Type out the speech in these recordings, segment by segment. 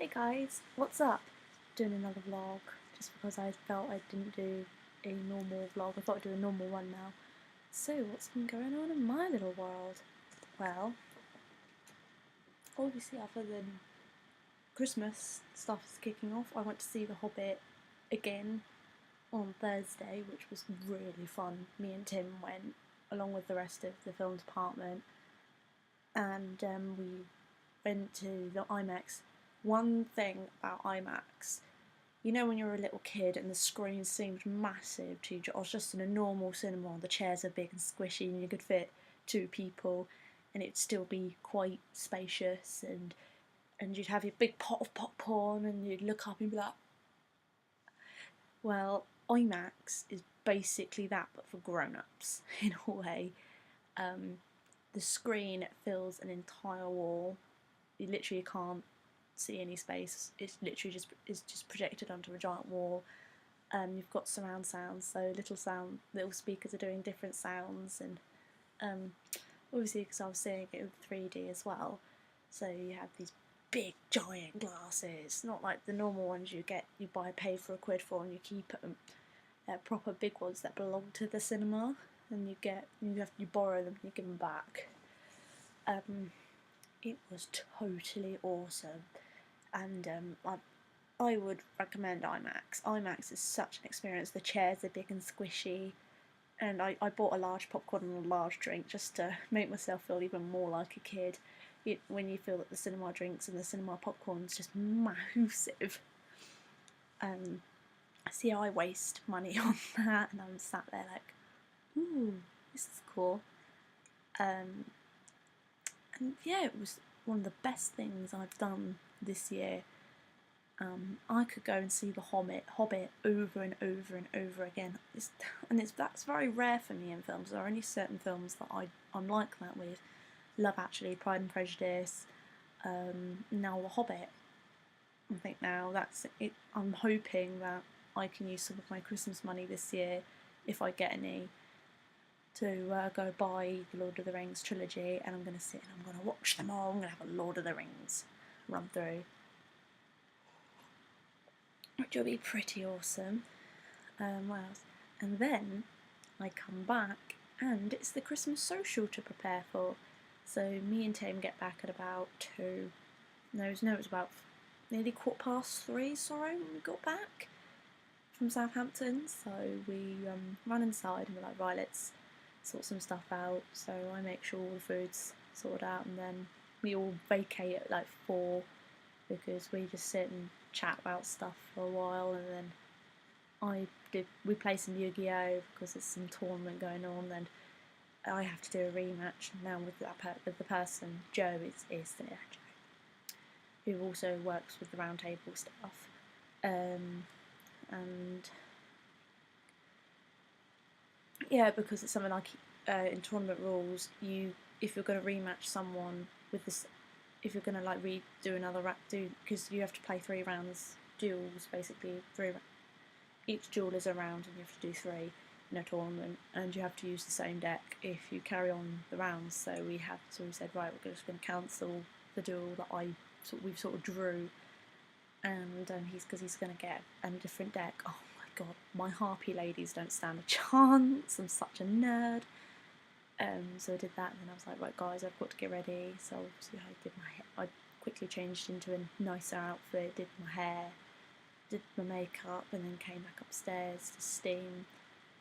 Hey guys, what's up? Doing another vlog just because I felt I didn't do a normal vlog. I thought I'd do a normal one now. So, what's been going on in my little world? Well, obviously, other than Christmas stuff is kicking off, I went to see The Hobbit again on Thursday, which was really fun. Me and Tim went along with the rest of the film department, and we went to the IMAX. One thing about IMAX, you know when you're a little kid and the screen seemed massive to you. I was just in a normal cinema, the chairs are big and squishy and you could fit two people and it'd still be quite spacious, and you'd have your big pot of popcorn and you'd look up and be like, well, IMAX is basically that but for grown-ups in a way. The screen fills an entire wall. You literally can't see any space. It's literally just projected onto a giant wall. You've got surround sounds, so little speakers are doing different sounds, and obviously because I was seeing it with 3D as well, so you have these big giant glasses, not like the normal ones you pay for £1 for and you keep them. They're proper big ones that belong to the cinema, and you borrow them and you give them back. It was totally awesome, and I would recommend IMAX. IMAX is such an experience. The chairs are big and squishy, and I bought a large popcorn and a large drink just to make myself feel even more like a kid. When you feel that the cinema drinks and the cinema popcorn's just massive. See, I waste money on that, and I'm sat there like, ooh, this is cool. And yeah, it was one of the best things I've done this year. I could go and see The Hobbit over and over and over again. That's very rare for me in films. There are only certain films that I'm like that with. Love Actually, Pride and Prejudice, now The Hobbit. I think now that's it. I'm hoping that I can use some of my Christmas money this year, if I get any, to go buy the Lord of the Rings trilogy, and I'm going to sit and I'm going to watch them all. I'm going to have a Lord of the Rings run through, which will be pretty awesome. What else? And then I come back and it's the Christmas social to prepare for. So me and Tim get back at about 2. No, it was about nearly 3:15, sorry, when we got back from Southampton. So we ran inside and we're like, right, let's sort some stuff out. So I make sure all the food's sorted out, and then we all vacate at like 4 because we just sit and chat about stuff for a while, and then we play some Yu-Gi-Oh because there's some tournament going on, and I have to do a rematch now with the person. Joe is there, Joe, who also works with the round table stuff, and yeah, because it's something like in tournament rules, if you're going to rematch someone with this, if you're going to like redo another because you have to play 3 rounds duels, basically 3. Each duel is a round, and you have to do 3 in a tournament, and you have to use the same deck if you carry on the rounds. So we said, right, we're just going to cancel the duel that we sort of drew, and he's going to get a different deck. Oh my god, my Harpy ladies don't stand a chance. I'm such a nerd. So I did that, and then I was like, right guys, I've got to get ready. So obviously I did my hair. I quickly changed into a nicer outfit, did my hair, did my makeup, and then came back upstairs to steam.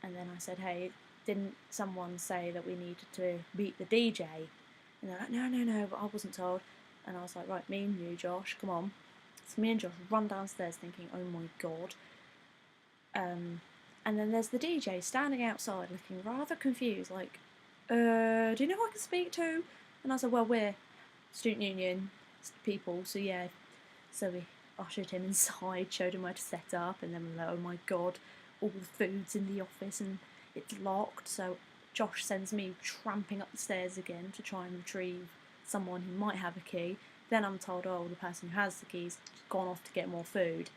And then I said, hey, didn't someone say that we needed to beat the DJ? And they're like, no, but I wasn't told. And I was like, right, me and you, Josh, come on. So me and Josh run downstairs thinking, oh my god. And then there's the DJ standing outside looking rather confused, like, do you know who I can speak to? And I said, well, we're student union people, so yeah. So we ushered him inside, showed him where to set up, and then we were like, oh my god, all the food's in the office and it's locked. So Josh sends me tramping up the stairs again to try and retrieve someone who might have a key. Then I'm told, oh, the person who has the keys has gone off to get more food.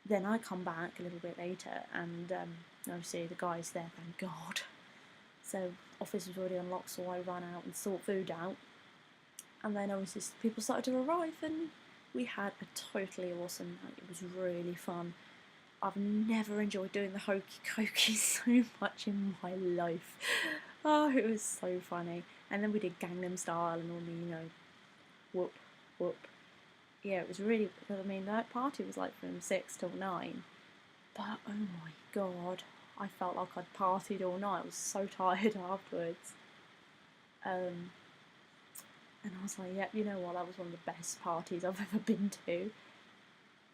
Then I come back a little bit later, and obviously the guy's there, thank god. So office was already unlocked, so I ran out and sort food out. And then obviously people started to arrive, and we had a totally awesome night. It was really fun. I've never enjoyed doing the hokey cokey so much in my life. Oh, it was so funny. And then we did Gangnam Style and all the, whoop, whoop. Yeah, it was really, I mean, that party was like from 6 till 9. But oh my god, I felt like I'd partied all night. I was so tired afterwards. And I was like, yeah, you know what, that was one of the best parties I've ever been to.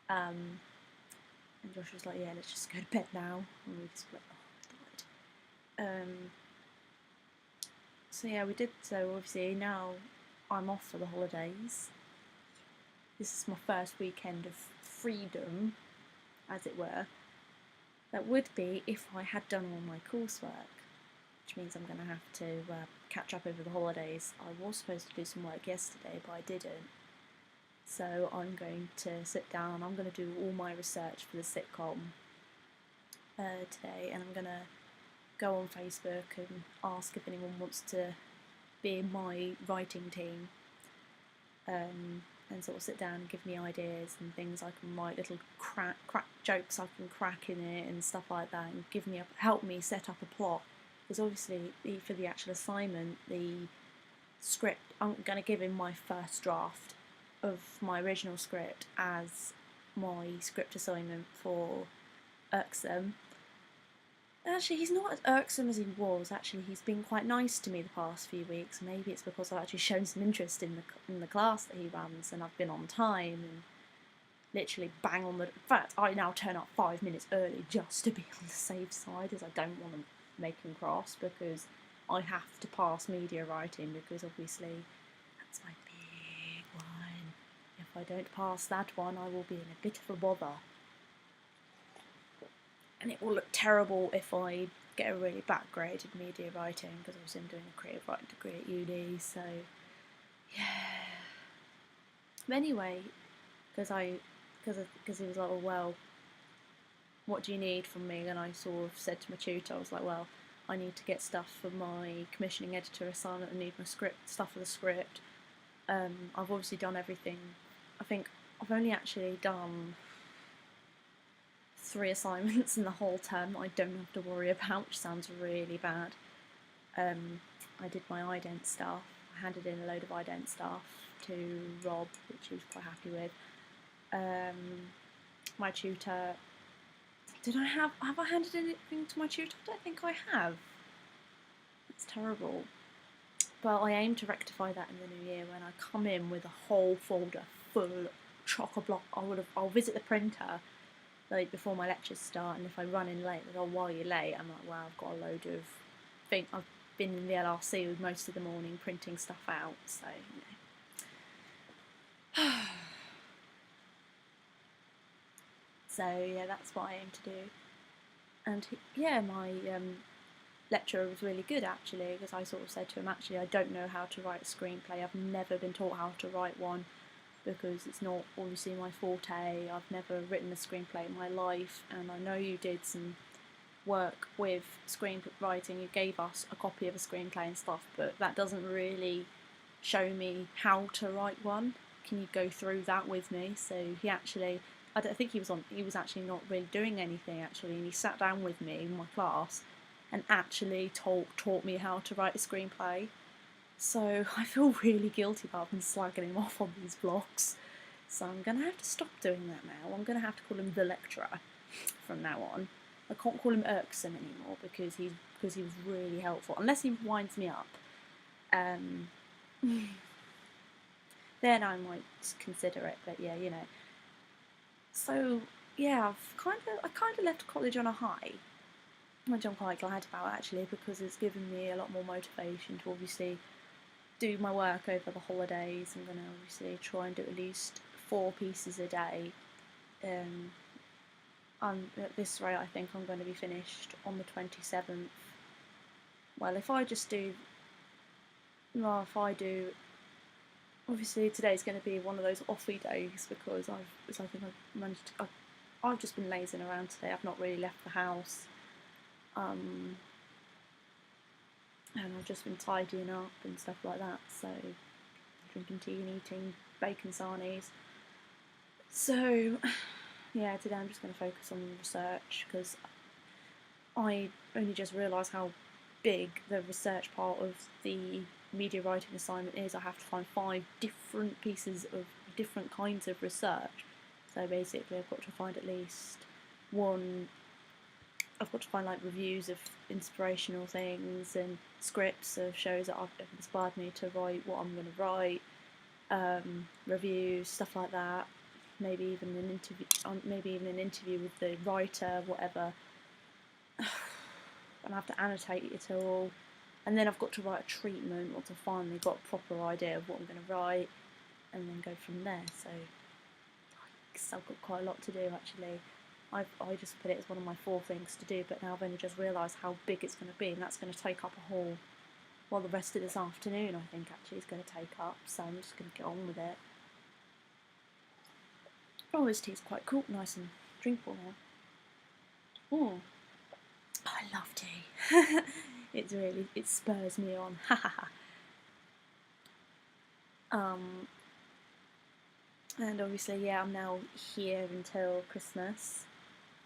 And Josh was like, yeah, let's just go to bed now. And we just went, oh, died. So yeah, we did. So obviously now I'm off for the holidays. This is my first weekend of freedom, as it were. That would be if I had done all my coursework, which means I'm going to have to catch up over the holidays. I was supposed to do some work yesterday, but I didn't. So I'm going to sit down, I'm going to do all my research for the sitcom today, and I'm going to go on Facebook and ask if anyone wants to be in my writing team, and sort of sit down and give me ideas and things I can write, little crack jokes I can crack in it and stuff like that, and help me set up a plot. Because obviously for the actual assignment, the script, I'm going to give him my first draft of my original script as my script assignment for Irksome. Actually, he's not as irksome as he was. Actually, he's been quite nice to me the past few weeks. Maybe it's because I've actually shown some interest in the class that he runs, and I've been on time and literally bang on the. In fact, I now turn up 5 minutes early just to be on the safe side, as I don't want to make him cross, because I have to pass media writing, because obviously that's my big one. If I don't pass that one, I will be in a bit of a bother. And it will look terrible if I get a really bad grade in media writing, because obviously I'm doing a creative writing degree at uni, so yeah. But anyway, because he was like, oh, well, what do you need from me? And I sort of said to my tutor, I was like, well, I need to get stuff for my commissioning editor assignment, I need my stuff for the script. I've obviously done everything. I think I've only actually done 3 assignments in the whole term I don't have to worry about, which sounds really bad. I did my ident stuff. I handed in a load of ident stuff to Rob, which he was quite happy with. My tutor, have I handed anything to my tutor? I don't think I have. It's terrible. But I aim to rectify that in the new year when I come in with a whole folder full chock-a-block. I'll visit the printer like before my lectures start, and if I run in late, they go, while you're late, I'm like, wow, I've got a load of things. I've been in the LRC with most of the morning printing stuff out, so so yeah, that's what I aim to do. And yeah, my lecturer was really good actually, because I sort of said to him, actually, I don't know how to write a screenplay. I've never been taught how to write one, because it's not obviously my forte. I've never written a screenplay in my life, and I know you did some work with screenwriting. You gave us a copy of a screenplay and stuff, but that doesn't really show me how to write one. Can you go through that with me? So he actually, I don't think he was actually not really doing anything actually, and he sat down with me in my class and actually taught me how to write a screenplay. So I feel really guilty about him slagging him off on these vlogs. So I'm going to have to stop doing that now. I'm going to have to call him the lecturer from now on. I can't call him irksome anymore, because he was really helpful. Unless he winds me up, then I might consider it. But yeah, So yeah, I kind of left college on a high, which I'm quite glad about actually, because it's given me a lot more motivation to obviously do my work over the holidays. I'm going to obviously try and do at least 4 pieces a day. At this rate, I think I'm going to be finished on the 27th. Well, if I obviously today's going to be one of those offy days, because I've just been lazing around today. I've not really left the house. And I've just been tidying up and stuff like that, so drinking tea and eating bacon sarnies. So, yeah, today I'm just going to focus on research because I only just realised how big the research part of the media writing assignment is. I have to find 5 different pieces of different kinds of research. So basically, I've got to find at least one. I've got to find like reviews of inspirational things and scripts of shows that have inspired me to write what I'm going to write, reviews, stuff like that. Maybe even an interview. Maybe even an interview with the writer, whatever. And I have to annotate it all. And then I've got to write a treatment once I've finally got a proper idea of what I'm going to write, and then go from there. So I've got quite a lot to do actually. I just put it as one of my 4 things to do, but now I've only just realised how big it's going to be, and that's going to take up a whole, well, the rest of this afternoon I think actually is going to take up, so I'm just going to get on with it. Oh, this tea's quite cool, nice and drinkable now. Oh, I love tea. It spurs me on. And obviously, yeah, I'm now here until Christmas.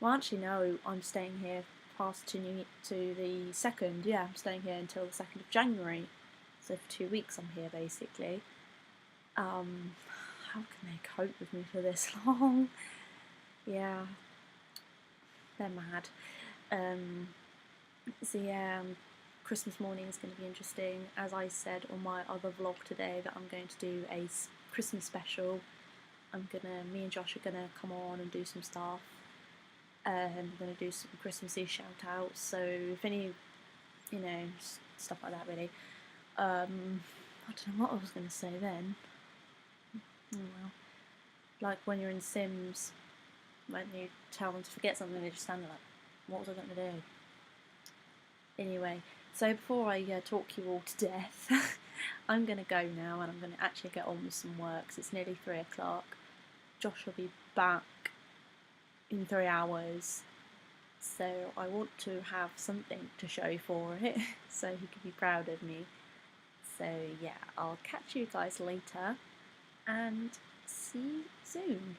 Well, actually, no, I'm staying here past to the 2nd. Yeah, I'm staying here until the 2nd of January. So for 2 weeks I'm here, basically. How can they cope with me for this long? Yeah, they're mad. So yeah, Christmas morning is going to be interesting. As I said on my other vlog today, that I'm going to do a Christmas special. Me and Josh are gonna come on and do some stuff. I'm gonna do some Christmassy shout outs. So if any, stuff like that really. I don't know what I was gonna say then. Oh well. Like when you're in Sims, when you tell them to forget something, they just stand there like, what was I gonna do? Anyway, so before I talk you all to death, I'm gonna go now and I'm gonna actually get on with some work. 'Cause it's nearly 3 o'clock. Josh will be back in 3 hours, so I want to have something to show for it so he can be proud of me. So yeah, I'll catch you guys later and see you soon.